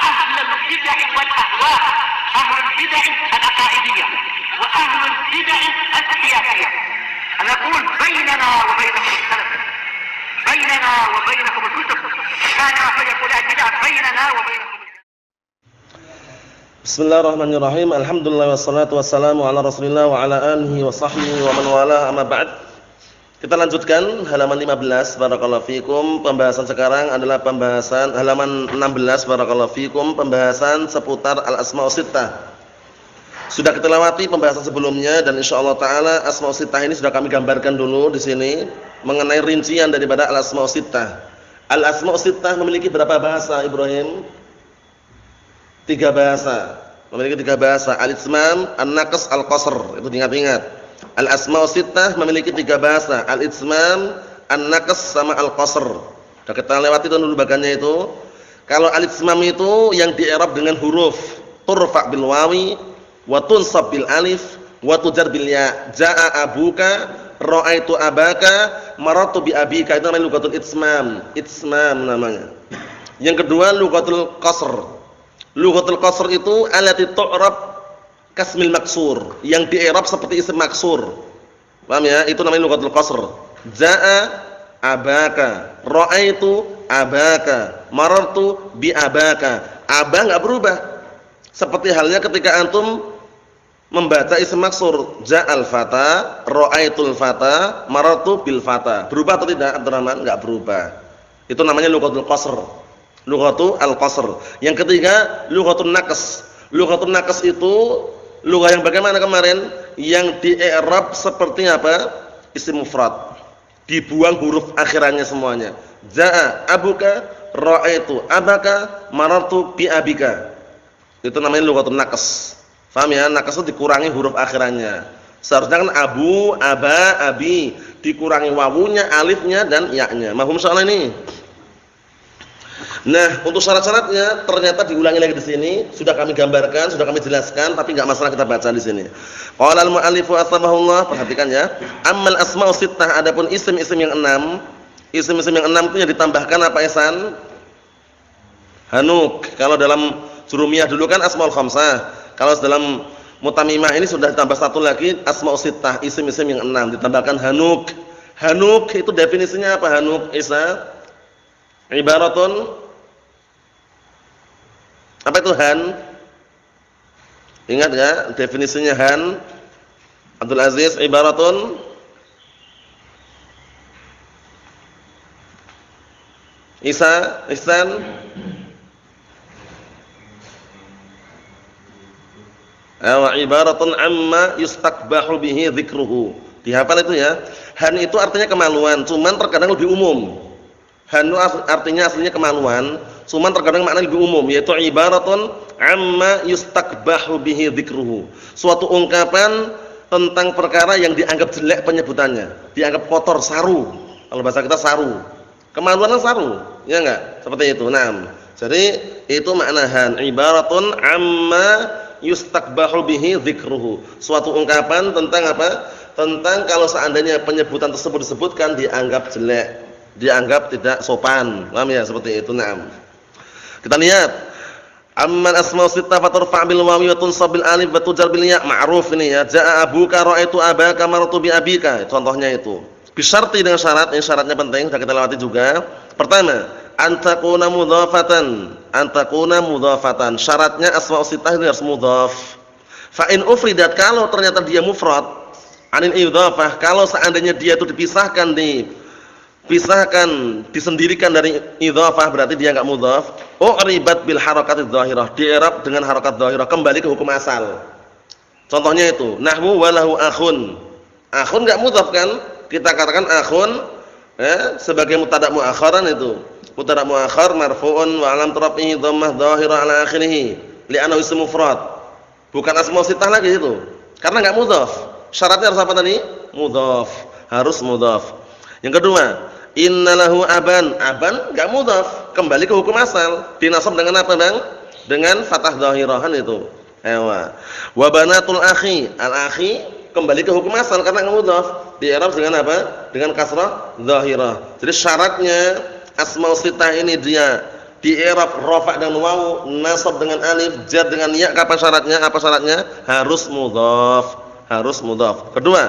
أهل البدع والأهواء، أهل البدع العقائدية وأهل البدع السياسية. أنا أقول بيننا وبينكم السلف، بيننا وبينكم الكتب، كان فيقول البدع بيننا وبينكم. Bismillahirrahmanirrahim. Alhamdulillah wassalatu wassalamu ala Rasulillah wa ala alihi wa sahbihi wa man wala, amma ba'd. Kita lanjutkan halaman 15 barakallahu fikum. Pembahasan sekarang adalah pembahasan halaman 16 barakallahu fikum, pembahasan seputar al-asma'us sittah. Sudah kita lewati pembahasan sebelumnya dan insyaallah taala asma'us sittah ini sudah kami gambarkan dulu di sini mengenai rincian daripada al-asma'us sittah. Al-asma'us sittah memiliki berapa bahasa, Ibrahim? 3 bahasa. Memiliki 3 bahasa. Al-itsmam, an-naqs, al-qasr. Itu diingat-ingat. Al-asma'us sittah memiliki 3 bahasa. Al-itsmam, an-naqs sama al-qasr. Sudah kita lewati dulu bagiannya itu. Kalau al-itsmam itu yang di-i'rab dengan huruf turfa' bil wawi wa tunsab bil alif wa tujar bil ya. Jaa abuka, ra'aitu abaka, marartu bi abika. Itu namanya lughatul itsmam. Itsmam namanya. Yang kedua lughatul qasr. Lughatul qasr itu allati tu'rab kasmil maksur, yang di-i'rab seperti isim maksur. Paham ya? Itu namanya lughatul qasr. Jaa abaka, ra'aitu abaka, marartu bi abaka. Aba enggak berubah. Seperti halnya ketika antum membaca isim maksur, ja'al fata, ra'aitul fata, marartu bil fata. Berubah atau tidak, Abdurrahman? Enggak berubah. Itu namanya lughatul qasr. Lughatul al-qasr. Yang ketiga, lughatun naqs. Lughatun naqs itu lugah yang bagaimana kemarin? Yang di-i'rab seperti apa? Isim mufrad. Dibuang huruf akhirannya semuanya. Jaa abuka, ra'aitu abaka, marartu bi abika. Itu namanya lughatun naqs. Paham ya? Naqs itu dikurangi huruf akhirannya. Seharusnya kan abu, aba, abi, dikurangi wawunya, alifnya dan ya-nya. Mahum soal ini? Nah, untuk syarat-syaratnya ternyata diulangi lagi di sini, sudah kami gambarkan, sudah kami jelaskan, tapi enggak masalah kita baca di sini. Qala al-mu'allifu asbahullah, perhatikan ya. Ammal asma'us sittah, adapun isim-isim yang 6, isim-isim yang 6 itu yang ditambahkan apa Ihsan? Hanuk. Kalau dalam jurumiyah dulu kan asmaul khamsah. Kalau dalam mutamimah ini sudah ditambah satu lagi asma'us sittah, isim-isim yang 6 ditambahkan hanuk. Hanuk itu definisinya apa hanuk, Isa? Ibaratun apa itu han? Ingat enggak definisinya han? Abdul Aziz, ibaratun Isa, Ihsan? Ibaratun amma yustaqbahu bihi dzikruhu. Dihafal itu ya. Han itu artinya kemaluan, cuman terkadang lebih umum. Han artinya aslinya kemaluan, cuman terkadang makna lebih umum, yaitu ibaratun amma yustaqbahu bihi dzikruhu. Suatu ungkapan tentang perkara yang dianggap jelek penyebutannya, dianggap kotor, saru. Kalau bahasa kita saru. Kemaluan kan saru, ya enggak? Seperti itu. Naam. Jadi itu makna han, ibaratun amma yustaqbahu bihi dzikruhu. Suatu ungkapan tentang apa? Tentang kalau seandainya penyebutan tersebut disebutkan dianggap jelek, dianggap tidak sopan. Paham ya seperti itu. Naam. Kita lihat amman asma'us sittah faturfa' bil wawi wa tunsab bil alif wa tujar bil ya, ma'ruf ini ya. Jaa abuka, ra'aitu abaka, marartu bi abika. Contohnya itu. Bisyarti dengan syarat, ini syaratnya penting sudah kita lewati juga. Pertama, antakuna mudhafatan. Antakuna mudhafatan. Syaratnya asma'us sittah itu harus mudhaf. Fa in ufridat, kalau ternyata dia mufrad, anil idhafah, kalau seandainya dia itu dipisahkan disendirikan dari idhafah, berarti dia enggak mudhaf. Ribat bil harakatidz dhahirah, di-i'rab dengan harakat dhahirah, kembali ke hukum asal. Contohnya itu, nahwu walahu akhun. Akhun enggak mudhaf kan? Kita katakan akhun sebagai mubtada' muakharan itu. Mubtada' muakhar marfu'un wa alam rafihi dhammah dhahirah ala akhirih, li'annahu ism mufrad. Bukan asma'us sittah lagi itu. Karena enggak mudhaf. Syaratnya harus apa tadi? Mudhaf. Harus mudhaf. Yang kedua, innalahu aban. Aban enggak mudhaf, kembali ke hukum asal. Dinasab dengan apa, Bang? Dengan fathah dhahirahan itu. Wa banatul akhi. Al-akhi kembali ke hukum asal karena enggak mudhaf. Di-i'rab dengan apa? Dengan kasrah dhahirah. Jadi syaratnya asmaul sittah ini dia di i'rab rafa' dengan waw, nasab dengan alif, jar dengan ya. Apa syaratnya? Harus mudhaf. Kedua,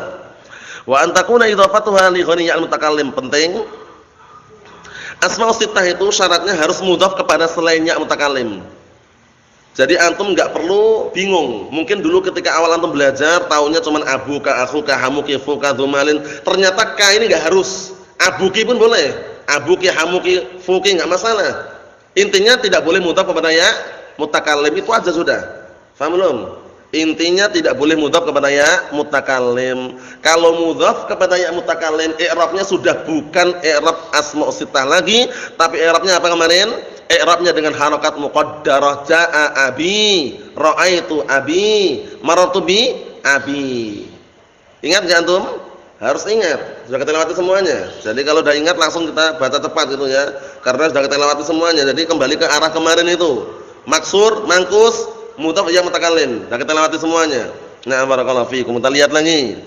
wa an takuna idhafatuha li ghairi ya'il mutakallim. Penting, asmaul sittah itu syaratnya harus mudhaf kepada selain ya' mutakallim. Jadi antum enggak perlu bingung. Mungkin dulu ketika awal antum belajar taunya cuman abuka, akhuka, hamuki, fuka, dhumalin. Ternyata ka ini enggak harus. Abuki pun boleh. Abuki, hamuki, fuki enggak masalah. Intinya tidak boleh mudhaf kepada ya mutakallim, itu aja sudah. Paham belum? Intinya tidak boleh mudhaf kepada ya mutakallim. Kalau mudhaf kepada ya mutakallim, i'rabnya sudah bukan i'rab asma' sittah lagi, tapi i'rabnya apa kemarin? I'rabnya dengan harakat muqaddarah. Jaa abi, ra'aitu abi, marartu bi abi. Ingat enggak antum? Harus ingat. Sudah kita lewati semuanya. Jadi kalau sudah ingat langsung kita baca cepat gitu ya. Karena sudah kita lewati semuanya. Jadi kembali ke arah kemarin itu. Maksur, mangkus, mudhaf ya mutakallim. Sudah kita lewati semuanya. Nah, barakallahu fiikum. Kita lihat lagi.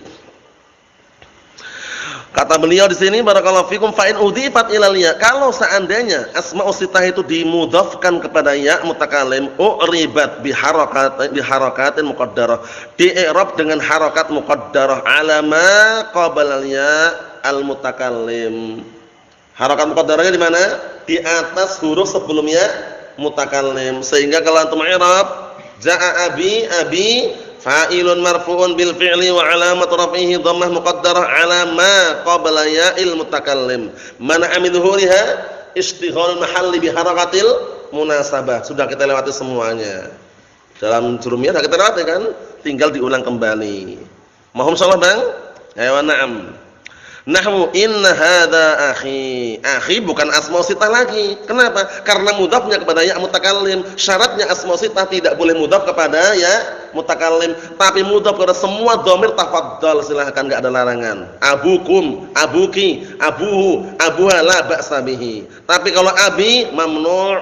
Kata beliau di sini barakallahu fikum fa in udhifat ilal ya. Kalau seandainya asmaul sittah itu dimudhafkan kepada ya mutakallim, uribat bi harakatin muqaddarah. Di i'rab dengan harakat muqaddarah ala ma qabla ya al mutakallim. Harakat muqaddarahnya di mana? Di atas huruf sebelumnya mutakallim. Sehingga kalau antum i'rab jaa abi fa'ilun marfu'un bil fi'li wa 'alamat raf'ihi dhammah muqaddarah 'ala ma qabla ya'il mutakallim. Mana'a min dhuhuriha istighalul mahalli bi harakatil munasabah. Sudah kita lewati semuanya. Dalam jurumiyah sudah kita lewati kan? Tinggal diulang kembali. Mohon salah Bang? Ayo na'am. Nahwu inna hadza akhi. Akhi bukan asma sittah lagi. Kenapa? Karena mudhafnya kepada ya mutakallim. Syaratnya asma sittah tidak boleh mudhaf kepada ya mutakallim, tapi mudhaf kepada semua dhamir tafadhal, silahkan, enggak ada larangan. Abukum, abuki, abuhu, abuha la ba'sa bihi. Tapi kalau abi mamnu'.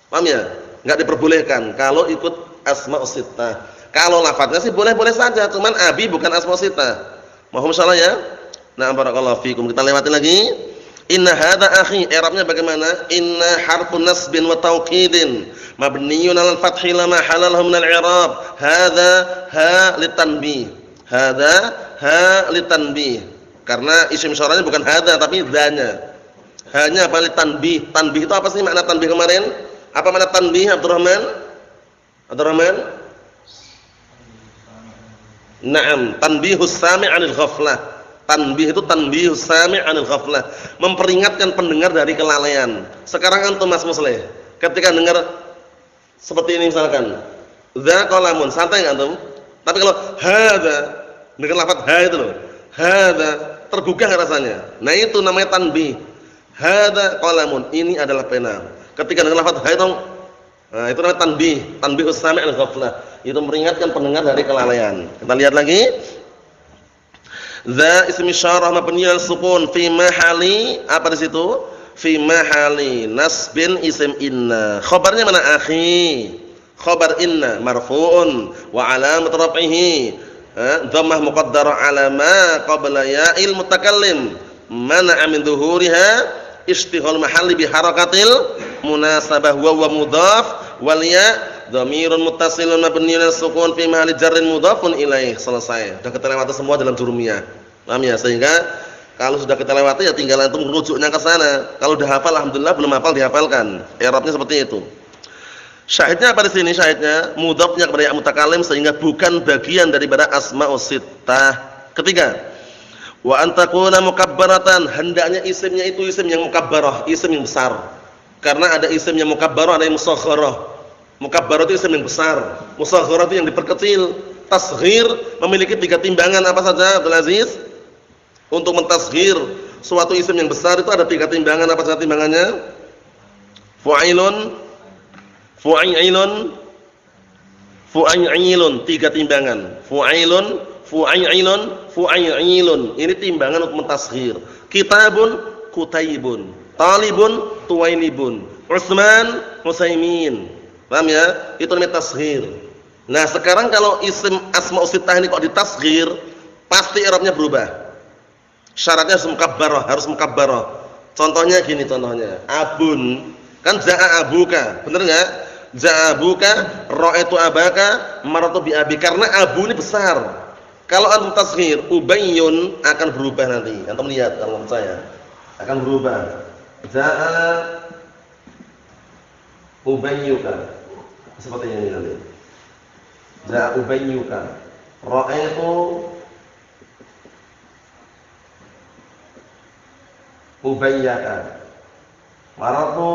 Paham ya? Enggak diperbolehkan kalau ikut asma sittah. Kalau lafadznya sih boleh-boleh saja, cuman abi bukan asma sittah. Mohon salah ya. Nah, barakallahu fikum. Kita lewati lagi. Inna hadza akhi, i'rabnya bagaimana? Inna harfun nasbin wa taukidin mabniyun 'alal fathi la mahalla lahu min al-i'rab. Hadza ha litanbih. Hadza ha litanbih. Karena isim isyarahnya bukan hadza tapi dzanya. Hanya apa litanbih. Tanbih itu apa sih makna tanbih kemarin? Apa makna tanbih Abdurrahman? Naam, tanbihus sami' 'anil ghaflah. Tanbih itu tanbihus sami' 'anil ghaflah, memperingatkan pendengar dari kelalaian. Sekarang antum Mas Musleh, ketika dengar seperti ini misalkan, dza qalamun, santai enggak antum? Tapi kalau hadza, dengar lafaz ha itu loh. Hadza, tergugah rasanya. Nah, itu namanya tanbih. Hadza qalamun, ini adalah pena. Ketika dengar lafaz ha itu, nah, itu namanya tanbih, tanbihus sami' 'anil ghaflah. Itu memperingatkan pendengar dari kelalaian. Kita lihat lagi. Dza ism isyarah mabni al sukun fi mahali apa di situ? Fi mahali nasbin isim inna. Khabarnya mana akhi? Khabar inna marfu'un wa 'alamat raf'ihi dhammah muqaddarah 'ala ma qabla ya'il mutakallim. Mana'a min dhuhuriha istighal mahalli bi harakatil munasabah wa mudhaf wal ya dhamirun muttasilun mabniun al sukun fi mahalli jarrin mudhafun ilaih. Selesai. Sudah kita lewati semua dalam jurumiyah. Paham ya? Sehingga kalau sudah kita lewati ya tinggal antum rujuknya ke sana. Kalau sudah hafal alhamdulillah, belum hafal dihafalkan. I'rabnya seperti itu. Syahidnya apa di sini? Syahidnya mudhafnya kepada ya mutakallim sehingga bukan bagian daripada asmaus sittah. Ketiga, wa antakuna mukabbaratan, hendaknya isimnya itu isim yang mukabbarah, isim yang besar. Karena ada isim yang mukabbarah, ada yang musagharah. Mukabbarah itu isim yang besar, musagharah itu yang diperkecil. Tasghir memiliki 3 timbangan apa saja Abdul Aziz? Untuk mentasghir suatu isim yang besar itu ada 3 timbangan, apa saja timbangannya? Fu'ailun, fu'ailun, fu'ailun, 3 timbangan. Fu'ailun, fu'ailun, fu'ailun. Ini timbangan untuk mentasghir. Kitabun, kutaibun. Talibun, tuwailibun. Utsman, Utsaimin. Paham ya? Itu namanya tasghir. Nah, sekarang kalau isim asmaus sittah ini kok ditasghir, pasti i'rabnya berubah. Syaratnya harus mukabbarah, Contohnya gini contohnya. Abun Kan ja'a abuka, bener enggak? Ja'a abuka, ra'aitu abaka, marartu bi abi. Karena abu ini besar. Kalau antum tasghir, ubayyun akan berubah nanti. Antum lihat kalau saya akan berubah. Ja'a ubayyuka. Seperti ini nanti. Ja'a ubayyuka. Ra'aitu ubayyaka. Marartu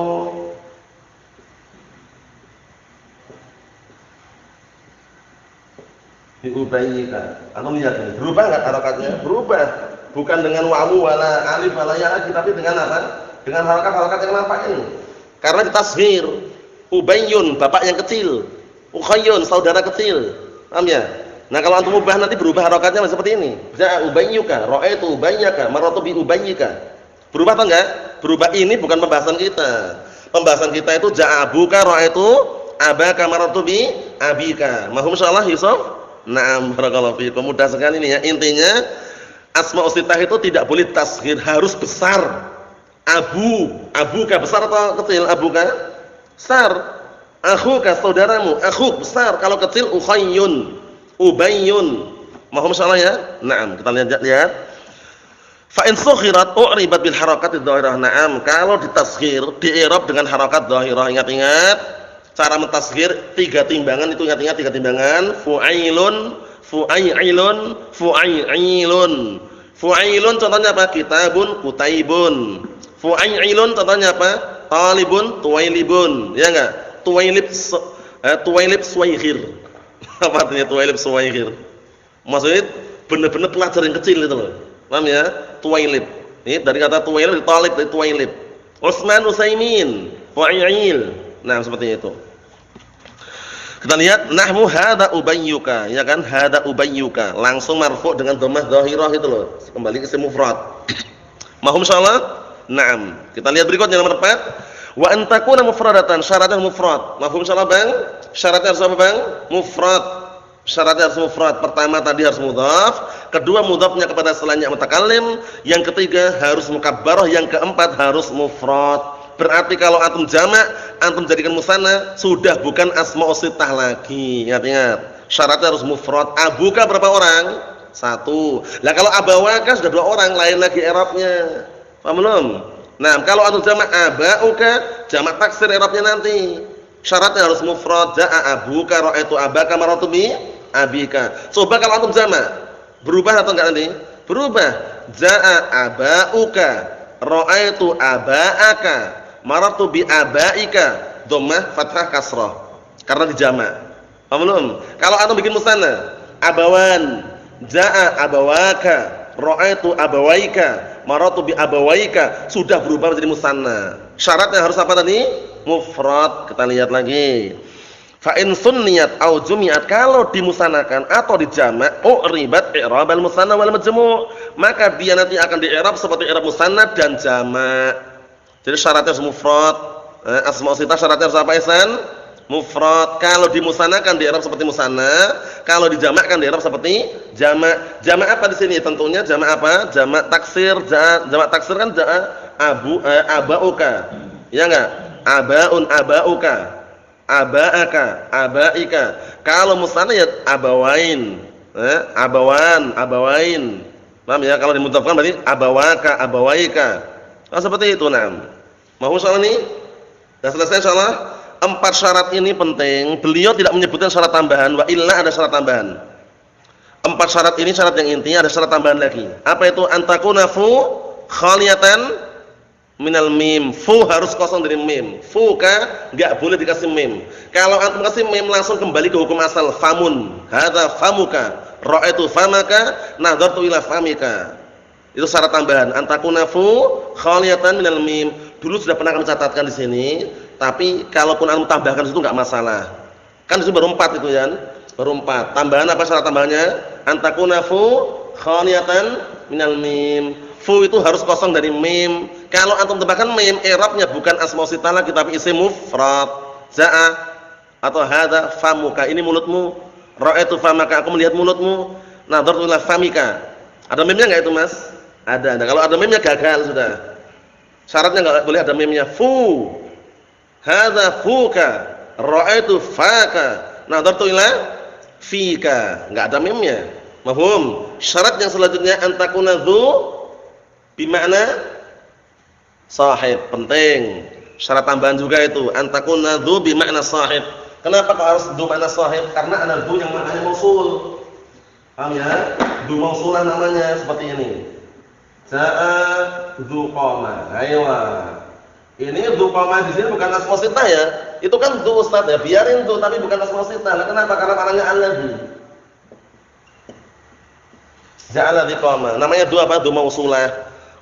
bi ubayyika. Antum lihat ini, berubah enggak harokatnya? Berubah. Bukan dengan wawu wala alif wala ya lagi, tapi dengan apa? Dengan harakat-harakat yang nampak ini. Karena ditashghir. Ubayyun, bapak yang kecil. Ukhayyun, saudara kecil. Paham ya? Nah, kalau antum ubah nanti berubah harokatnya seperti ini. Ja'a ubayyuka, ra'aitu ubayyaka, marartu bi ubayyika. Berubah atau enggak? Berubah ini bukan pembahasan kita. Pembahasan kita itu ja'a abuka, ra'aitu abaka, marartu bi abika. Mahum insyaallah Yusuf? Naam, barakallahu fiikum. Mudah sekali ini ya. Intinya asmaul sittah itu tidak boleh tasghir, harus besar. Abuka besar atau kecil? Abuka besar. Akhuka saudaramu, akhuk besar. Kalau kecil ukhayyun, ubayyun. Mahum insyaallah ya? Naam, kita lihat. Fa in sughirat u'ribat bil harakati dhahirah. Naam, kalau ditasghir, di-i'rab dengan harakat dhahirah. Ingat-ingat cara mentasghir 3 timbangan itu, ingat-ingat 3 timbangan. Fu'ailun, fu'ailun, fu'ailun. Fu'ailun contohnya apa? Kitabun, kutaibun. Fu'ailun contohnya apa? Talibun, tuwailibun. Ya enggak? Tuwailib suwaihir. Apa artinya tuwailib suwaihir? Maksudnya benar-benar pelajar yang kecil itu loh. Paham ya? Tuwailib. Ini dari kata tuwailib, talib dari tuwailib. Utsman Utsaimin, Fu'ail. Nah, seperti itu. Kita lihat nahmu hada ubayyuka, ya kan? Hada ubayyuka. Langsung marfu' dengan dhammah dhahirah itu loh. Kembali ke isim mufrad. Mahum insyaallah? Naam. Kita lihat berikutnya nomor 4. Wa an takuna mufradatan, syaratnya mufrad. Mahum insyaallah, Bang? Syaratnya harus apa, Bang? Mufrad. Syaratnya harus mufrad. Pertama tadi harus mudhaf, kedua mudhafnya kepada selainnya mutakallim, yang ketiga harus mukabbarah, yang keempat harus mufrad. Berarti kalau antum jamak, antum jadikan musanna, sudah bukan asmaul sittah lagi. Ingat-ingat, syaratnya harus mufrad. Abuka berapa orang? 1. Lah kalau abawaka sudah 2 orang, lain lagi i'rabnya. Paham belum? Nah, kalau antum jamak abauka, jamak taksir i'rabnya nanti. Syaratnya harus mufrad. Ja'a abuka, ra'aitu abaka, marartu bi abika. Coba kalau antum jamak, berubah atau enggak nanti? Berubah. Ja'a abauka, ra'aitu abaaka, marartu bi abaika. Dhammah, fathah, kasrah. Karena dijamak. Paham belum? Kalau antum bikin musanna, abawan, ja'a abawaka, ra'aitu abawaika, marartu bi abawaika, sudah berubah menjadi musanna. Syaratnya harus apa tadi? Mufrad. Kita lihat lagi. Fa in sunniyat au jumi'at, kalau dimusanakan atau dijamak, u'ribat i'rabal musanna wal majmu', maka dia nanti akan di-i'rab seperti i'rab musanna dan jamak. Jadi syaratnya harus mufrad. Asmaul sittah syaratnya harus apa, Ihsan? Mufrad. Kalau dimusanakan di-i'rab seperti musanna, kalau dijamakkan di-i'rab seperti jamak. Jamak apa di sini? Tentunya jamak apa? Jamak taksir. Jamak taksir kan abauka. Ya enggak? Abaun abauka, abaaka, abaika. Kalau musanna ya abawain, abawan, abawain. Paham ya? Kalau dimudhafkan berarti abawaka, abawaika. Nah, seperti itu. Nah, mau soal ini? Sudah selesai insyaallah. 4 syarat ini penting. Beliau tidak menyebutkan syarat tambahan, wa illa ada syarat tambahan. 4 syarat ini syarat yang intinya, ada syarat tambahan lagi. Apa itu? Antakuna fu khaliyatan minal mim. Fu harus kosong dari mim. Fu ka enggak boleh dikasih mim. Kalau antum kasih mim langsung kembali ke hukum asal. Famun, hadza famuka, ra'aitu famaka, nadartu ila famika. Itu syarat tambahan. Antakuna fu khaliyatan minal mim. Dulu sudah pernah kami catatkan di sini, tapi kalaupun antum tambahkan itu enggak masalah. Kan itu baru 4 itu ya. Baru 4. Tambahan apa syarat tambahannya? Antakuna fu khaliyatan minal mim. Fu itu harus kosong dari mim. Kalau antum tambahkan mim, i'rabnya bukan asmaul sittah lagi tapi isim mufrad. Ja'a atau hadza famuka, ini mulutmu. Ra'aitu famaka, aku melihat mulutmu. Nadartu ila famika. Ada mimnya enggak itu, Mas? Ada. Kalau ada mimnya gagal sudah. Syaratnya enggak boleh ada mimnya. Fu. hadza fuka, ra'aitu faka, nadartu ila fika. Enggak ada mimnya. Mahum. Syarat yang selanjutnya antakuna dzu bimakna sahib. Penting. Syarat tambahan juga itu antakuna dzu bimakna sahib. Kenapa kok harus dzu makna sahib? Karena ada dzu yang maknanya mausul. Paham ya? Dzu mausulah namanya seperti ini. Ja'a dzu qama. Aywa. Ini dzu qama di sini bukan asma sitah ya. Itu kan dzu Ustaz ya. Biarin dzu tapi bukan asma sitah. Kenapa? Karena maknanya alladzi. Ja'ala diqama. Namanya dzu apa? Dzu mausulah.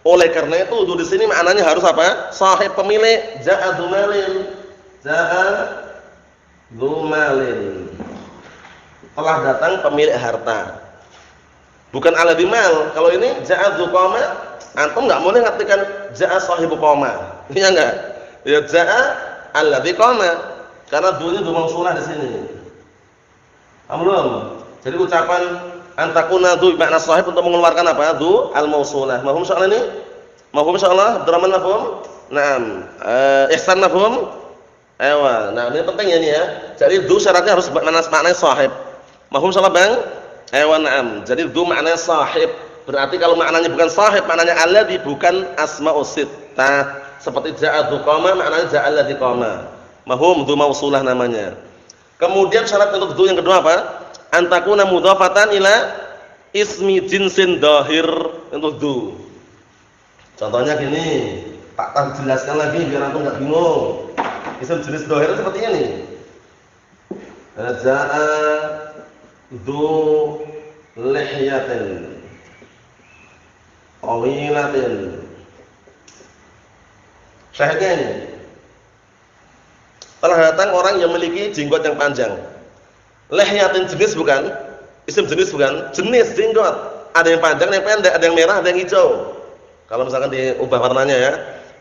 Oleh karena itu dzu di sini maknanya harus apa? Sahib, pemilik. Ja'a dzu malin. Ja'a dzu malin. Telah datang pemilik harta. Bukan alladzi mal. Kalau ini ja'a dzu qama, antum enggak boleh ngartikan ja'a sahibu qama. Iya enggak? Ya ja'a alladzi qama. Karena dzu-nya dzu mausulah di sini. Paham belum? Jadi ucapan antakuna dzu makna sahib untuk mengeluarkan apa? Dzu al-mausulah. Mafhum soal ini? Mafhum insyaallah? Abdurrahman mafhum? Naam. Ihsan mafhum? Ewa. Nah, ini penting ya ini ya. Jadi dzu syaratnya harus makna sahib. Mafhum insyaallah, Bang? Ewa, naam. Jadi dzu maknanya sahib. Berarti kalau maknanya bukan sahib, maknanya alladzi, bukan asma'us sittah. Seperti ja'a dzu qama maknanya ja'a alladzi qama. Mafhum? Dzu mausulah namanya. Kemudian syarat untuk dzu yang kedua apa? Antakuna mudhafatan ila ismi jinsin dhahir untuk dzu. Contohnya gini, tak jelaskan lagi biar antum enggak bingung. Isim jenis dhahir seperti ini. Ja'a dzu lihyatin tawilatin. Syahidnya ini. Telah datang orang yang memiliki jenggot yang panjang. Lihyatin jenis bukan? Isim jenis bukan? Jenis jenggot. Ada yang panjang, ada yang pendek, ada yang merah, ada yang hijau. Kalau misalkan diubah warnanya ya.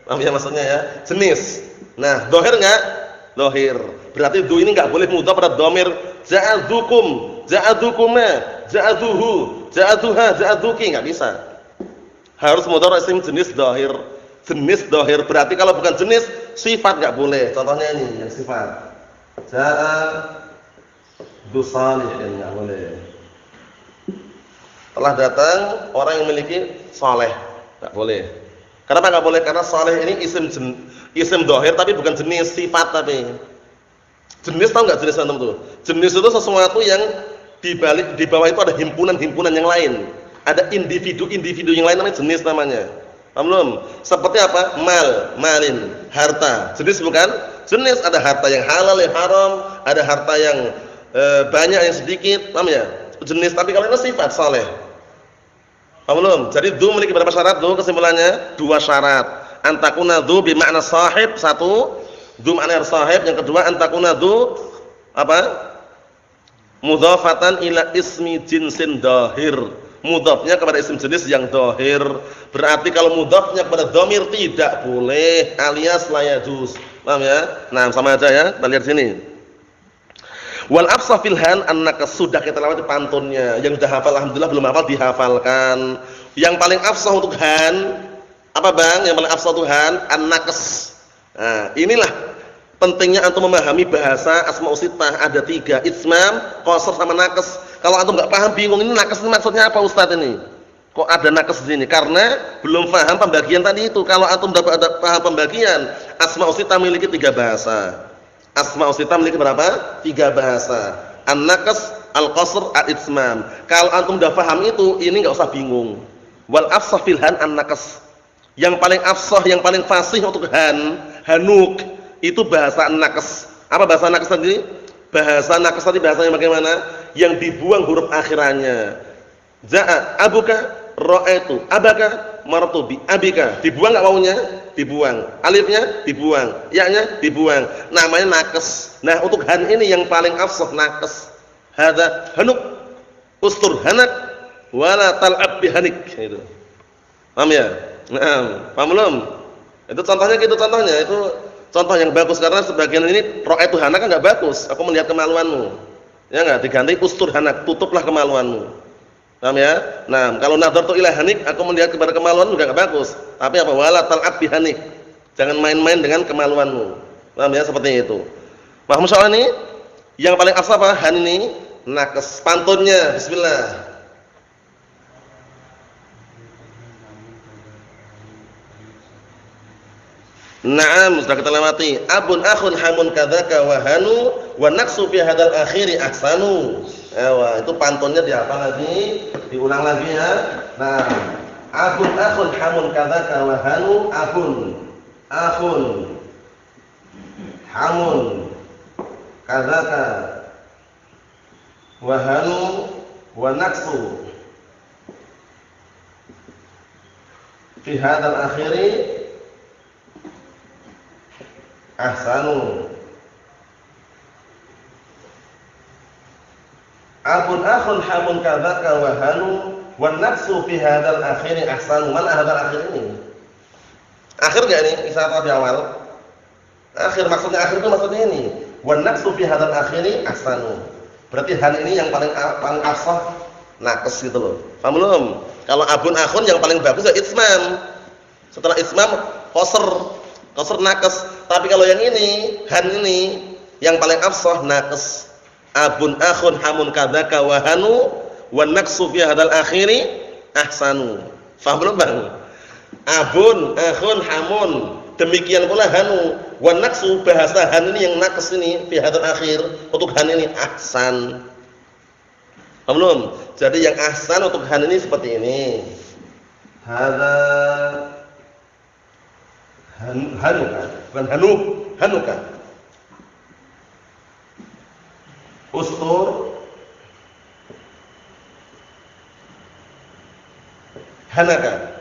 Paham ya maksudnya ya? Jenis. Nah, dhahir enggak? Dhahir. Berarti dzu ini enggak boleh mudhaf pada dhamir ja'adzukum, ja'adzukuma, ja'adzuhu, ja'adzuha, ja'adzuki, enggak bisa. Harus mudhaf isim jenis dhahir. Jenis dhahir. Berarti kalau bukan jenis, sifat enggak boleh. Contohnya ini yang sifat. Ja'a dzu salihin, enggak boleh. Telah datang orang yang memiliki saleh, enggak boleh. Kenapa enggak boleh? Karena saleh ini isim dhahir tapi bukan jenis, sifat tapi. Jenis tahu enggak jenis antum tuh? Jenis itu sesuatu yang di bawah itu ada himpunan-himpunan yang lain. Ada individu-individu yang lain namanya jenis namanya. Paham belum? Seperti apa? Malin, harta. Jenis bukan? Jenis ada harta yang halal, yang haram, ada harta yang banyak, yang sedikit, paham ya? Jenis, tapi kalau itu sifat saleh. Paham belum? Jadi dzu memiliki berapa syarat dzu? Kesimpulannya 2 syarat. Antakuna dzu bimakna sahib, 1. Dzu makna sahib, yang kedua antakuna dzu apa? Mudhafatan ila ismi jinsin dhahir. Mudhafnya kepada isim jenis yang dhahir. Berarti kalau mudhafnya kepada dhamir tidak boleh, alias la yajuz. Paham ya? Nah, sama aja ya. Kita lihat sini. Wal afsah fil han annaka sudah kita lewati pantunnya. Yang sudah hafal alhamdulillah, belum hafal dihafalkan. Yang paling afsah untuk han apa, Bang? Yang paling afsah untuk han an-naqs. Nah, inilah pentingnya antum memahami bahasa asmaul sittah. Ada 3, itsmam, qasr sama naqs. Kalau antum enggak paham, bingung ini naqs ini maksudnya apa Ustaz ini? Kok ada naqs di sini? Karena belum paham pembagian tadi itu. Kalau antum dapat paham pembagian, asmaul sittah memiliki 3 bahasa. Asmaul sittah memiliki berapa? 3 bahasa. An-naqs, al-qasr, al-itsmam. Kalau antum sudah paham itu, ini enggak usah bingung. Wal afsah fil han an-naqs. Yang paling afsah, yang paling fasih untuk hanuk itu bahasa an-naqs. Apa bahasa an-naqs tadi? Bahasa an-naqs tadi bahasanya bagaimana? Yang dibuang huruf akhirannya. Ja'a abuka ra'aitu abaka marartu bi abika. Dibuang enggak wawunya? Dibuang. Alifnya dibuang, ya-nya dibuang. Namanya naqs. Nah, untuk han ini yang paling afsah naqs. Hadza hanuk ustur hanak wala tal'ab bihanik itu. Paham ya? Nah, paham belum? Itu contohnya gitu, contohnya itu contoh yang bagus karena sebagian ini ra'aitu hanak kan enggak bagus. Aku melihat kemaluanmu. Ya enggak, diganti ustur hanak, tutuplah kemaluanmu. Paham ya? Nah, kalau nadartu ila hanik, aku melihat kepada kemaluan juga enggak bagus. Tapi apa? Wala tal'ab bihanik. Jangan main-main dengan kemaluanmu. Paham ya, seperti itu. Paham soal ini? Yang paling afsah apa? Han ini nakes. Pantunnya bismillah. Naam, sudah kita lewati. Abun akhun hamun kadzaka wa hanu wa naqsu fi hadzal akhiri ahsanu. Itu pantunnya dihafal lagi, diulang lagi ya. Nah, abun akhun hamun kadzaka wa hanu akhun hamun kadzaka wa hanu wa naqsu fi hadzal akhiri ahsanu. Abun akhun hamun kadzaka wa hanu wa naqsu fi hadzal akhiri ahsanu. Mana hadzal akhir ini? Akhir enggak ini? Isyarat di awal. Akhir, maksudnya akhir itu maksudnya ini. Wa naqsu fi hadzal akhiri ahsanu. Berarti han ini yang paling afsah naqs gitu loh. Paham belum? Kalau abun akhun yang paling bagus ya itsmam. Setelah itsmam qasr naqs. Tapi kalau yang ini, han ini yang paling afsah naqs. Abun akhun hamun kadzaka wa hanu wa naqsu fi hadzal akhiri ahsanu. Paham belum, Bang? Abun akhun hamun, demikian pula hanu wa naqsu, bahasa han ini yang naqs ini fi hadzal akhir, untuk han ini ahsan. Paham belum? Jadi yang ahsan untuk han ini seperti ini. Hadza hanuka, bukan hanuka. Ustur hanaka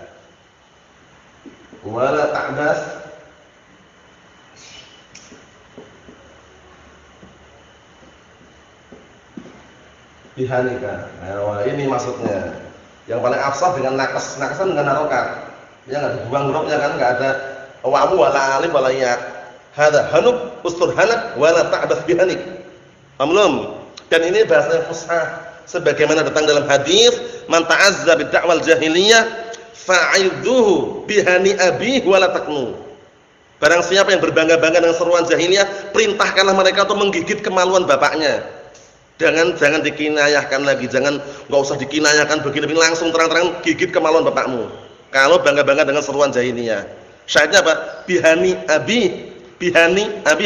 wala ta'bas bihanika. Nah, ini maksudnya. Yang paling afsah dengan naqas, naqasan dengan harokat. Ya enggak dibuang hurufnya kan, enggak ada wawu wala alif wala ya. Hadza hanuk ustur hanak wala ta'bas bihanik. Paham belum? Dan ini bahasa fusha sebagaimana datang dalam hadis, man ta'azza bid-da'wal jahiliyah fa'idhuhu bihani abi wala taknu. Barang siapa yang berbangga-bangga dengan seruan jahiliyah, perintahkanlah mereka untuk menggigit kemaluan bapaknya. Jangan dikinayahkan lagi, enggak usah dikinayahkan begini, langsung terang-terang gigit kemaluan bapakmu. Kalau bangga-bangga dengan seruan jahiliyah. Syaratnya apa? Bihani abi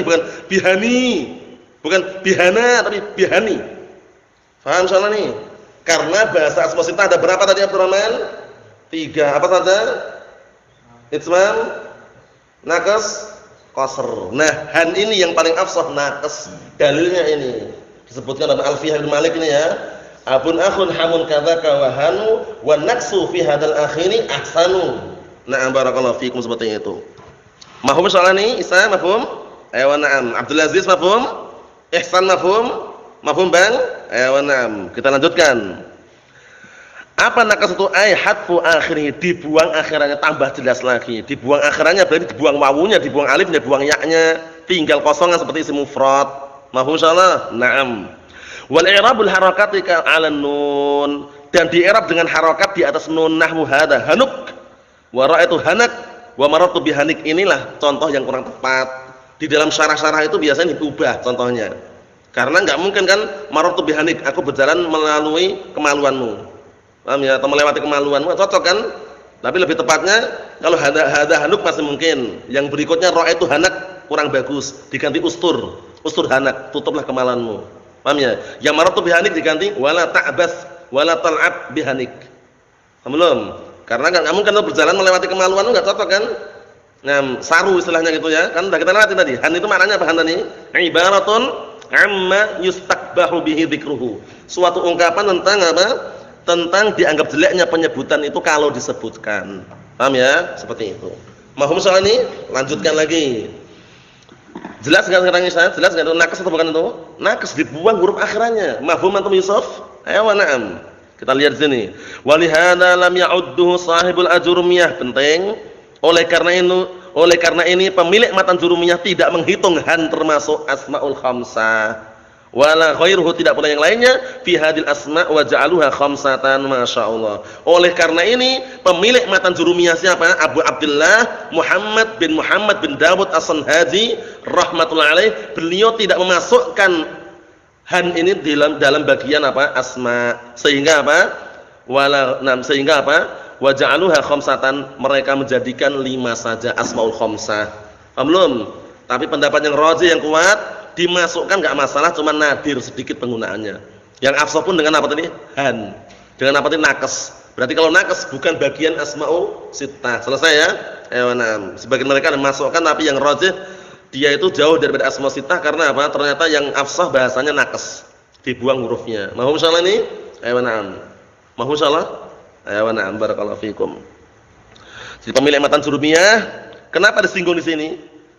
bukan bihani. Bukan bihana tapi bihani. Paham soalnya nih? Karena bahasa asma sitah ada berapa tadi Abdurrahman? 3. Apa saja? Itsmam, naqas, qasr. Nah, han ini yang paling afsah naqas. Dalilnya ini disebutkan dalam Alfiyah Ibnu Malik ini ya. Abun akhun hamun kadzaka wa hanu wa naqsu fi hadzal akhiri ahsanu. Na'am barakallahu fikum, seperti itu. Mafhum soalnya nih? Isa mafhum? Ayo na'am. Abdul Aziz mafhum? Ihsan mafhum? Mafhum, Bang? Ayo na'am. Kita lanjutkan. Apa naqas itu? Ay hadfu akhirnya, dibuang akhirannya, tambah jelas lagi. Dibuang akhirannya berarti dibuang wawunya, dibuang alifnya, dibuang yaknya, tinggal kosongan seperti isim mufrad. Mafhum insyaallah? Na'am. Wal i'rabul harakati ka 'ala nun, dan di i'rab dengan harakat di atas nun, nahwu hadza hanuk wa ra'aitu hanak wa marartu bihanik. Inilah contoh yang kurang tepat. Di dalam syarah-syarah itu biasanya diubah contohnya. Karena enggak mungkin kan marartu bihanik, aku berjalan melalui kemaluanmu. Paham ya? Atau melewati kemaluanmu, cocok kan? Tapi lebih tepatnya kalau hadza hanuk masih mungkin. Yang berikutnya ra'aitu hanak kurang bagus, diganti ustur hanak, tutuplah kemaluanmu. Paham ya? Yang marartu bihanik diganti wala ta'bas wala tal'ab bihanik. Paham belum? Karena enggak mungkin lo berjalan melewati kemaluanmu, enggak cocok kan? Nah, saru istilahnya gitu ya. Kan udah kita lewati tadi. Han itu maknanya apa han tadi? Ibaratun amma yustakbahu bihi dzikruhu. Suatu ungkapan tentang apa? Tentang dianggap jeleknya penyebutan itu kalau disebutkan. Paham ya? Seperti itu. Mahum soal ini? Lanjutkan lagi. Jelas enggak sekarang ini saya? Jelas enggak itu naqas atau bukan itu? Naqas, dibuang huruf akhirannya. Mahum antum Yusuf? Ayo na'am. Kita lihat di sini. Walihada lam ya'udduhu sahibul ajurumiyah. Penting. Oleh karena ini pemilik matan jurumiyah tidak menghitung han termasuk asmaul khamsah. Wala ghairuhu, tidak pula yang lainnya, fi hadil asma wa ja'aluha khamsatan, masyaallah. Oleh karena ini pemilik matan jurumiyah siapa? Abu Abdullah Muhammad bin Dawud As-Sanhaji rahmatullah alaih. Beliau tidak memasukkan han ini dalam bagian apa? Asma. Sehingga apa? Sehingga apa? Wa ja'aluha khamsatan, mereka menjadikan 5 saja asmaul khamsah. Paham belum? Tapi pendapat yang rajih yang kuat, dimasukkan enggak masalah, cuma nadir sedikit penggunaannya. Yang afsah pun dengan apa tadi? Han. Dengan apa tadi? Nakes. Berarti kalau nakes bukan bagian asma'u sittah. Selesai ya? Sebagian mereka memasukkan, tapi yang rajih dia itu jauh daripada asma'u sittah karena apa? Ternyata yang afsah bahasanya nakes. Dibuang hurufnya. Mahum insyaallah ini? Mahum insyaallah? Barakallahu fikum. Si pemilik matan jurumiyah, kenapa disinggung di sini?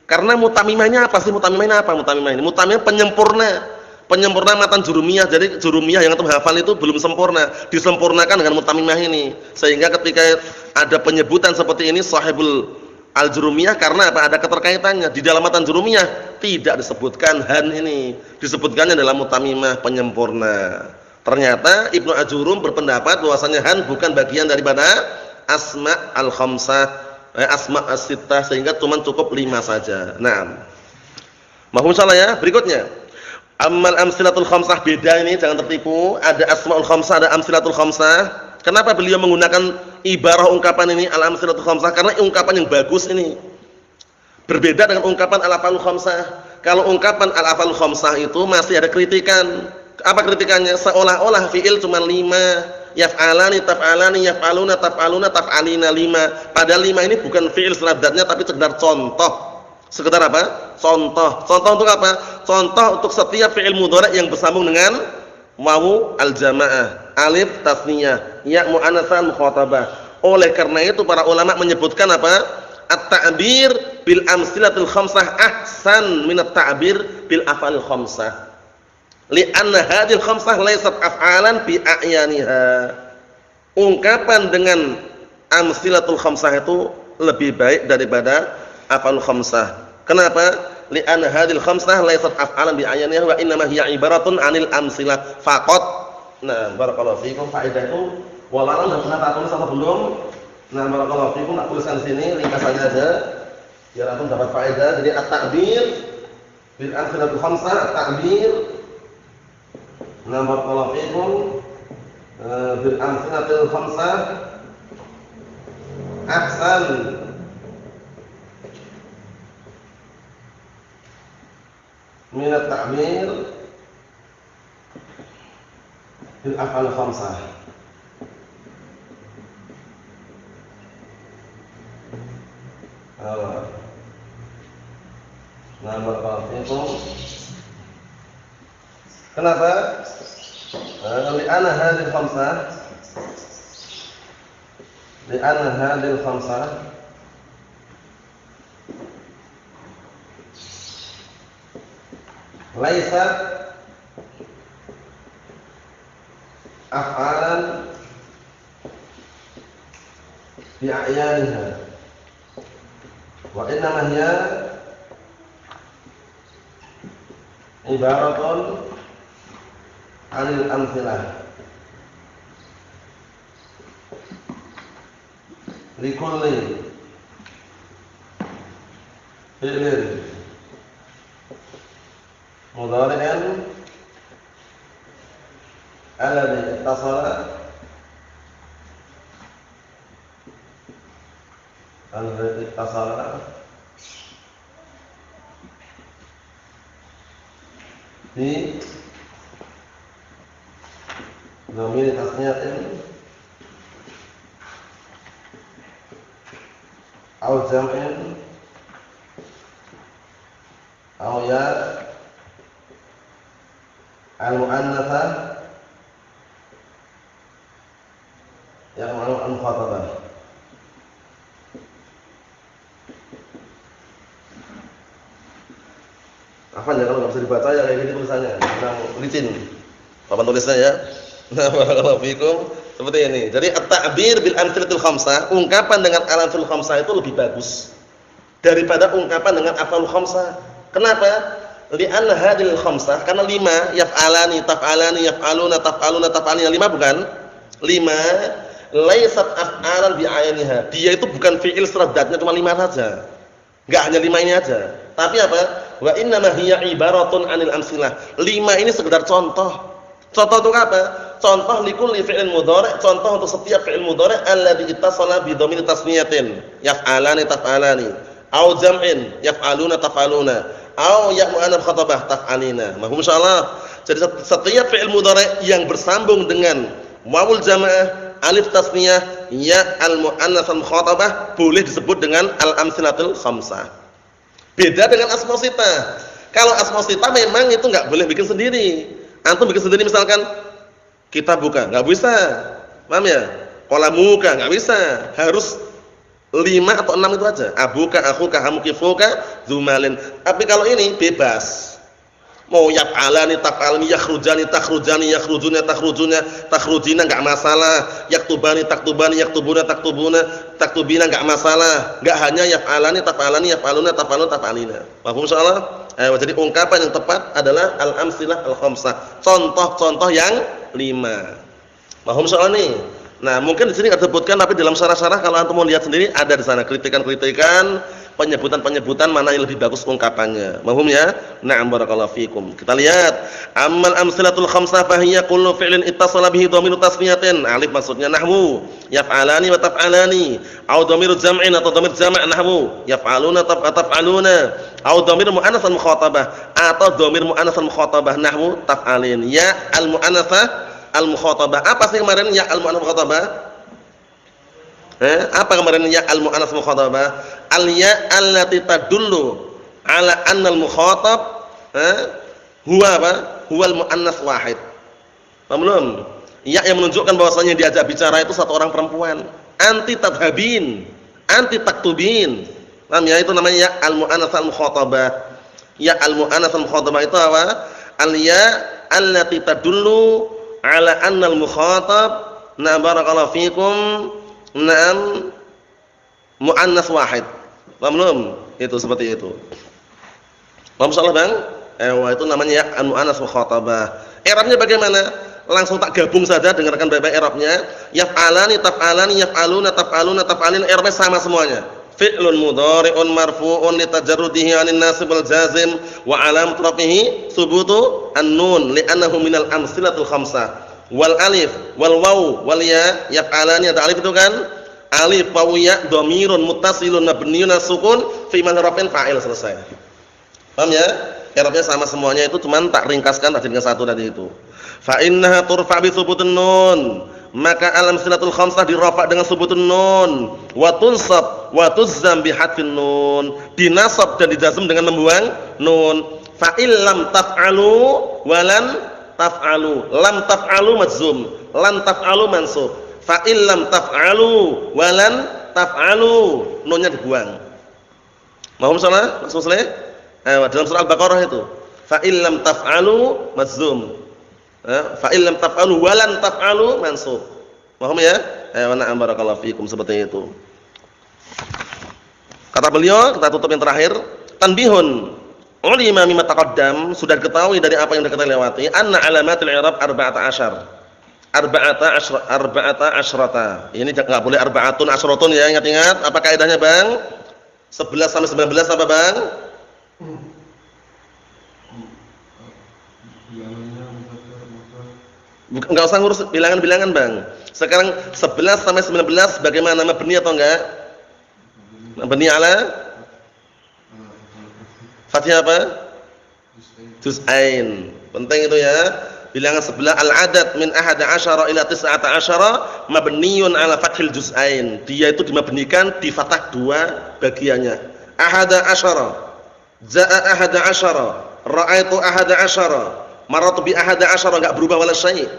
Karena mutamimahnya apa sih? Mutamimah ini mutamimah penyempurna matan jurumiyah. Jadi jurumiyah yang antum hafal itu belum sempurna, disempurnakan dengan mutamimah ini. Sehingga ketika ada penyebutan seperti ini sahibul al-jurumiyah, karena apa? Ada keterkaitannya. Di dalam matan jurumiyah tidak disebutkan han ini, disebutkannya dalam mutamimah penyempurna. Ternyata Ibnu Ajurum berpendapat bahwasanya han bukan bagian daripada asma al-khamsah, asma as-sittah, sehingga cuma cukup 5 saja. Naam. Mahum insyaallah ya. Berikutnya, ammal amsilatul khamsah, beda ini, jangan tertipu. Ada asmaul khamsah, ada amsilatul khamsah. Kenapa beliau menggunakan ibarah ungkapan ini al amsilatul khamsah? Karena ungkapan yang bagus ini. Berbeda dengan ungkapan al-afalul khamsah. Kalau ungkapan al-afalul khamsah itu masih ada kritikan. Apa kritikannya? Seolah-olah fiil cuma 5. Yaf'alani, taf'alani, yaf'aluna, taf'aluna, taf'alina 5. Padahal 5 ini bukan fi'il secara dzatnya, tapi sekedar contoh. Sekedar apa? Contoh. Contoh untuk apa? Contoh untuk setiap fi'il mudhari' yang bersambung dengan wawu al-jamaah, alif tasniyah, ya muannatsan mukhatabah. Oleh karena itu para ulama menyebutkan apa? At-ta'bir bil amsilatil khamsah ahsan min at-ta'bir bil af'alil khamsah. Li'anna hadhil khamsah laysat af'alan bi a'yaniha. Ungkapan dengan amsilatul khamsah itu lebih baik daripada af'alul khamsah. Kenapa? Li'anna hadhil khamsah laysat af'alan bi a'yaniha wa innama hiya ibaratun 'anil amsilah faqat. Nah, barakallahu fikum, faedah itu wallahi enggak pernah tak tulis atau belum? Nah, barakallahu fikum, tak tuliskan di sini ringkasannya aja biar antum dapat faedah. Jadi at-ta'bir bil amsilatul khamsah, at-ta'bir barakallahu fikum bil amsilatil khamsah ahsan min at-ta'bir bil af'al khamsah. Barakallahu fikum. Kenapa? Li'anna hadhil khamsah laysat af'alan bi'ayaniha wa innama hiya ibaratun 'anil amsilah likulli fi'lin mudhari'an alladhi ittasala di dhamir tasniyatin aw jam'in aw ya al-mu'annatsa yang al-mukhatabah. Apa ya kalau nggak bisa dibaca ya kayak gini tulisannya, kurang licin. Papan tulisnya ya. Nah, barakallahu fikum. Seperti ini. Jadi at-ta'bir bil amsilatil khamsah, ungkapan dengan al-amsil khamsah itu lebih bagus daripada ungkapan dengan af'al khamsah. Kenapa? Li'anna hadhil khamsah, karena 5 yaf'alani, taf'alani, yaf'aluna, taf'aluna, taf'alina 5 bukan? 5 laisat af'alan bi'ainiha. Dia itu bukan fi'il secara zatnya cuma 5 saja. Enggak hanya 5 ini aja. Tapi apa? Wa innama hiya ibaratun 'anil amsilah. 5 ini sekedar contoh. Contoh untuk apa? Contoh likulli fi'il mudhari', contoh untuk setiap fi'il mudhari' alladzi ittasala bi dhamir tasniyatin, yaf'alani, taf'alani, au jam'in, yaf'aluna, taf'aluna, au ya mu'annats khatabah, taf'alina. Mahum insyaallah. Jadi setiap fi'il mudhari' yang bersambung dengan wawul jamaah, alif tasniyah, ya al mu'annats al khatabah boleh disebut dengan al amsilatul khamsah. Beda dengan asma sita. Kalau asma sita memang itu enggak boleh bikin sendiri. Antum bikin sendiri misalkan kita buka, enggak bisa. Paham ya? Qalamuka enggak bisa. Harus 5 atau 6 itu aja. Abuka, akhuka, hamukifuka, zumalin. Tapi kalau ini bebas. Mau yaf'alani, taf'alani, yakhrujani, takhrujani, yakhrujuna, takhrujuna, takhrujina enggak masalah. Yaktubani, taktubani, yaktubuna, taktubuna, taktubina enggak masalah. Enggak hanya yaf'alani, taf'alani, yaf'aluna, taf'alun, taf'alina. Paham insyaallah? Jadi ungkapan yang tepat adalah al-amsilah al-khamsah. Contoh-contoh yang 5. Paham insyaallah nih? Nah, mungkin di sini enggak disebutkan tapi dalam syarah-syarah kalau antum mau lihat sendiri ada di sana kritikan-kritikan, penyebutan-penyebutan mana yang lebih bagus ungkapannya. Paham ya? Na'am barakallahu fikum. Kita lihat, ammal amsilatul khamsah fa hiya kullu fi'lin ittasala bihi dhamiru tasniyatin. Alif maksudnya nahwu yaf'alani wa taf'alani, au dhamiru jam'in atau dhamir jama' nahwu yaf'aluna taf'aluna, au dhamir muannats al-mukhatabah atau dhamir muannats al-mukhatabah nahwu taf'alin. Ya al-muannatsah al-mukhatabah. Apa sih kemarin ya al-muannats al-mukhatabah? Apa kemarin ya al-muannats al-mukhatabah? Al-ya allati tadullu ala anna al-mukhatab huwa apa? Huwal muannats wahid. Paham belum? Ya yang menunjukkan bahwasanya diajak bicara itu satu orang perempuan. Anti tadhabin, anti taktubin. Paham ya? Itu namanya ya al-muannats al-mukhatabah. Ya al-muannats al-mukhatabah itu apa? Al-ya allati tadullu ala anna al-mukhatab na barakallahu fikum na'am muannats wahid. Paham belum? Itu seperti itu. Paham insyaallah Bang? Itu namanya ya al-muannats mukhatabah. I'rabnya bagaimana? Langsung tak gabung saja, dengarkan baik-baik i'rabnya. Yaf'alani, taf'alani, yaf'aluna, taf'aluna, taf'alin. I'rabnya sama semuanya. Fi'lun mudhari'un marfu'un litajarrudihi 'anil nasib wal jazim wa 'alamat rafihi thubutu an-nun li'annahu minal amsilatul khamsah. Wal alif wal waw wal ya yaf'alani, ada alif itu kan? Alif waw ya dhamirun muttasilun mabniun 'ala sukun fi mahall raf'in fa'il, selesai. Paham ya? I'rabnya sama semuanya, itu cuman tak ringkaskan tadi dengan satu tadi itu. Fa innaha turfa bi thubutun nun. Maka al-amsilatul khamsah dirafa dengan thubutun nun, wa tunsab wa tuzzam bi hadfin nun. Dinasab dan dijazm dengan membuang nun. Fa illam taf'alu wa lan taf'alu. Lam taf'alu majzum, lan taf'alu mansub. Fa illam taf'alu wa lan taf'alu, nunnya dibuang. Mohon salah, maksud saya? Dalam surah Al-Baqarah itu. Fa illam taf'alu majzum. Fa illam taf'alu wa lan taf'alu mansub. Paham ya? Na'am barakallahu fikum, seperti itu. Kata beliau, kita tutup yang terakhir, tanbihun. Ulima mimma taqaddam, sudah diketahui dari apa yang kita lewati, anna alamatil i'rab 14. Arba'ata asyrata. Ini enggak boleh arba'atun asyratun ya, ingat-ingat. Apa kaidahnya, Bang? 11 sampai 19 apa, Bang? Enggak usah ngurus bilangan-bilangan, Bang. Sekarang 11 sampai 19 bagaimana, mabni atau enggak? Mabni ala fathah apa? Juz'ain. Penting itu ya. Bilangan 11 al-adad min 11 ila 19 mabniun ala fathil juz'ain. Dia itu dimabnikan di fathah dua bagiannya. 11 jaa 11 ra'aitu 11 maratu bi 11 enggak berubah wala syai'.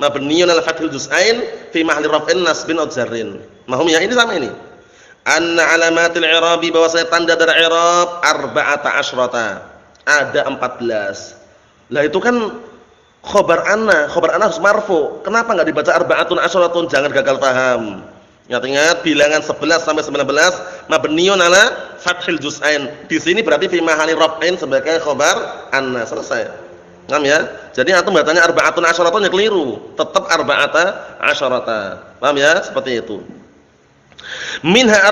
Mabniun ala fathil juz'ain fi mahalli raf'in nasbin aw jarrin. Mahum ya, ini sama ini. Anna alamatil i'rabi, bahwasanya tanda dari i'rab 14. Ada 14. Lah itu kan khabar anna harus marfu. Kenapa enggak dibaca arba'atun asyaratun? Jangan gagal paham. Ingat-ingat bilangan 11 sampai 19 mabniun ala fathil juz'ain. Di sini berarti fi mahali raf'in sebagai khabar anna. Selesai. Paham ya? Jadi antum bacanya arba'atun asyaratun ya keliru. Tetap arba'ata asyarata. Paham ya? Seperti itu. Minha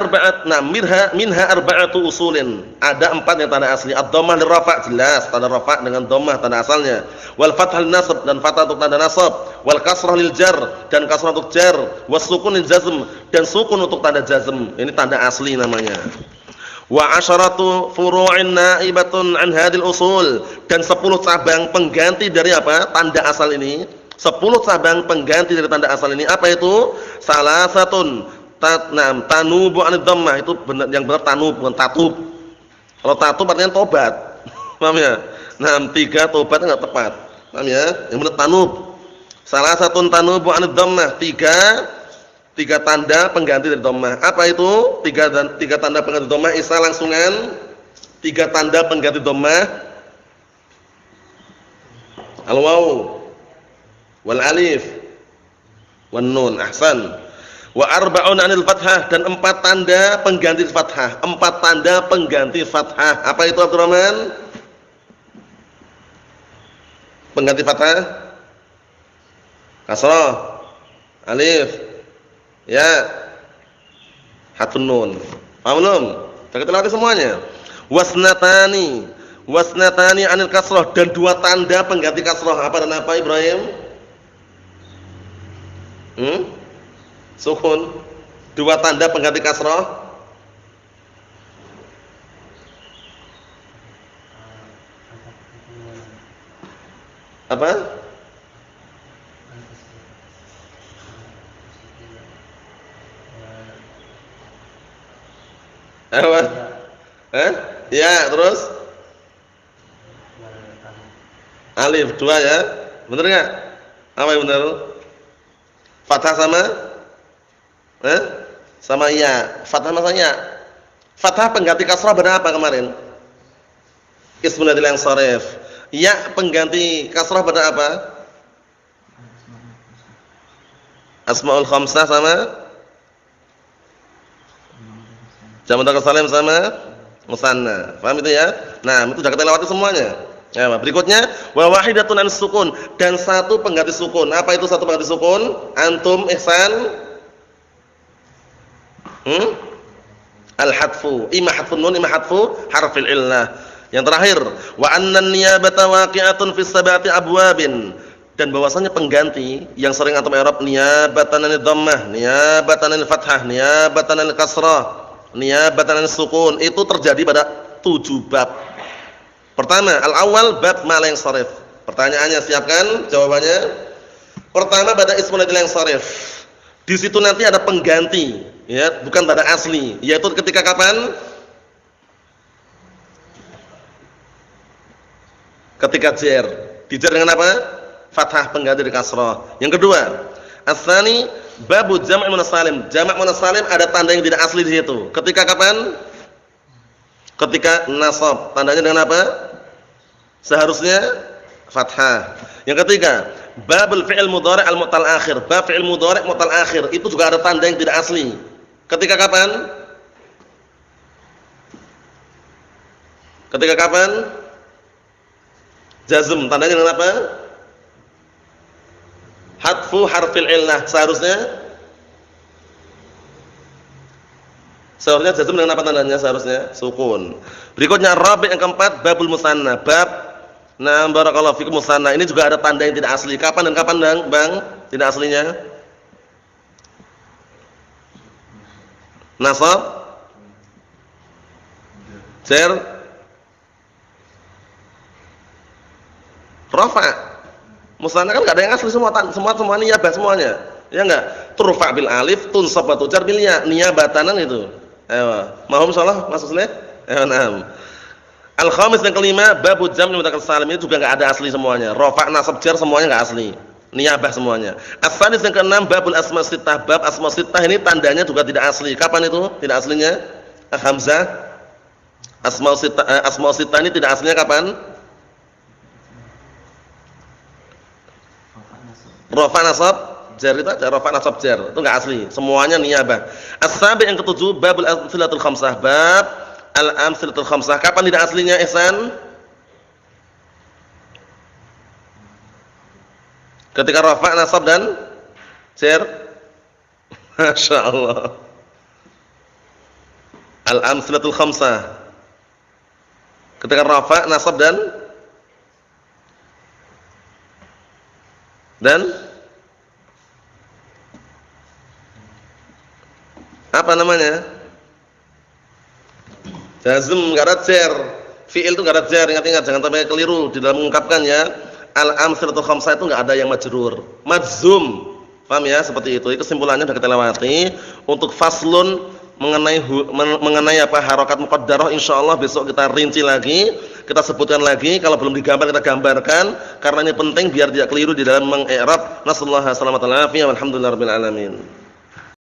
arba'atu usulin. Ada 4 yang tanda asli. Ad-dhammah lirafa' jelas, tanda rafa' dengan dhammah tanda asalnya. Wal fathah lin nasab dan fathah untuk tanda nasab. Wal kasrah lil jar dan kasrah untuk jar. Was sukun lil jazm dan sukun untuk tanda jazm. Ini tanda asli namanya. Wa asyaratu furu'in naibatun an hadil usul dan 10 cabang pengganti dari apa? Tanda asal ini. 10 cabang pengganti dari tanda asal ini. Apa itu? Salasatun tanubu anid dhammah, itu benar, yang benar tanub bukan tatub. Kalau tatub artinya tobat. Paham ya? 3 tobat enggak tepat. Paham ya? Yang benar tanub. Salah satu tanubu anid dhammah, 3 tanda pengganti dari dhammah. Apa itu? 3 tanda pengganti dhammah. Isa langsungan 3 tanda pengganti dhammah. Al-waw wal alif wan nun. Ahsan. Wa arba'un 'anil fathah dan 4 tanda pengganti fathah. 4 tanda pengganti fathah. Apa itu Abdurrahman? Pengganti fathah? Kasrah, alif, ya, hatfun nun. Paham belum? Kita latih semuanya. Wasnatani 'anil kasrah dan 2 tanda pengganti kasrah. Apa dan apa Ibrahim? Sukun. 2 tanda pengganti kasrah. Apa? Apa? Ya, terus? Alif 2 ya. Benar enggak? Apa yang benar? Fathah sama? Sama ya. Fathah sama ya. Fathah pengganti kasrah pada apa kemarin? Ismul ladzi yang sharif. Ya pengganti kasrah pada apa? Asmaul khamsah sama? Jamak mudzakkar salim sama musanna. Paham itu ya? Nah, itu sudah kita lewati semuanya. Ya, berikutnya wa wahidatun an sukun dan 1 pengganti sukun. Apa itu 1 pengganti sukun? Antum ihsan? Al-hadfu, imma hadfun nun, imma hadfu harfil illah. Yang terakhir, wa annan niyabata waqi'atun fis sab'ati abwabin, dan bahwasanya pengganti yang sering antum i'rab niyabatan anil dhammah, niyabatan anil fathah, niyabatan anil kasrah, niyabatan anil sukun, itu terjadi pada 7 bab. Pertama, al-awwal bab ma la yansharif. Pertanyaannya siapkan jawabannya. Pertama pada ismul ladzi la yansharif. Di situ nanti ada pengganti, ya, bukan tanda asli, yaitu ketika kapan? Ketika jar. Dijar dengan apa? Fathah pengganti dari kasrah. Yang kedua, as-tsani babu jam' muannas salim. Jamak muannas salim ada tanda yang tidak asli di situ. Ketika kapan? Ketika nasab. Tandanya dengan apa? Seharusnya fathah. Yang ketiga, babul fi'il mudhari' al-mu'tal akhir. Bab fi'il mudhari' mu'tal akhir itu juga ada tanda yang tidak asli. Ketika kapan? Ketika kapan? Jazm. Tandanya dengan apa? Hadfu harfil illah. Seharusnya jazm dengan apa tandanya? Seharusnya sukun. Berikutnya rabi' yang keempat, babul musanna. Bab barakallahu fikum musanna. Ini juga ada tanda yang tidak asli. Kapan dan kapan, Bang? Tidak aslinya? Nasab, jar, rafa. Musanna kan enggak ada yang asli semua niyabah semuanya. Ya enggak? Turfa bil alif, tunsab wa tujar bil ya. Niyabatanan itu. Ayo, mahum salah maksudnya? Ayo, na'am. Al-khamis yang kelima, babu jam' mudzakkar salim, ini juga enggak ada asli semuanya. Rafa, nasab, jar semuanya enggak asli. Niyabah semuanya. As-sadis yang keenam, babul asma sittah. Bab asma sittah ini tandanya juga tidak asli. Kapan itu tidak aslinya? Hamzah. Asma sittah ini tidak aslinya kapan? Rafa, nasab, jar itu ada rafa nasab jar, itu enggak asli. Semuanya niyabah. As-sabi' yang ketujuh, babul amtsilatul khamsah. Bab al-amtsilatul khamsah. Kapan tidak aslinya, Ihsan? Ketika rafa nasab dan jar. Masyaallah. Al-amtsilatul khamsah. Ketika rafa nasab dan apa namanya? Jazm enggak ada jar. Fi'il itu enggak ada jar, ingat-ingat jangan sampai keliru di dalam mengungkapkan ya. Al-amtsilatul khamsah itu enggak ada yang majrur. Majzum. Paham ya? Seperti itu. Kesimpulannya sudah kita lewati. Untuk faslun mengenai apa harakat muqaddarah insyaallah besok kita rinci lagi, kita sebutkan lagi, kalau belum digambar kita gambarkan karena ini penting biar tidak keliru di dalam mengi'rab. Nasallahu alaihi wasallam. Alhamdulillahirabbil alamin.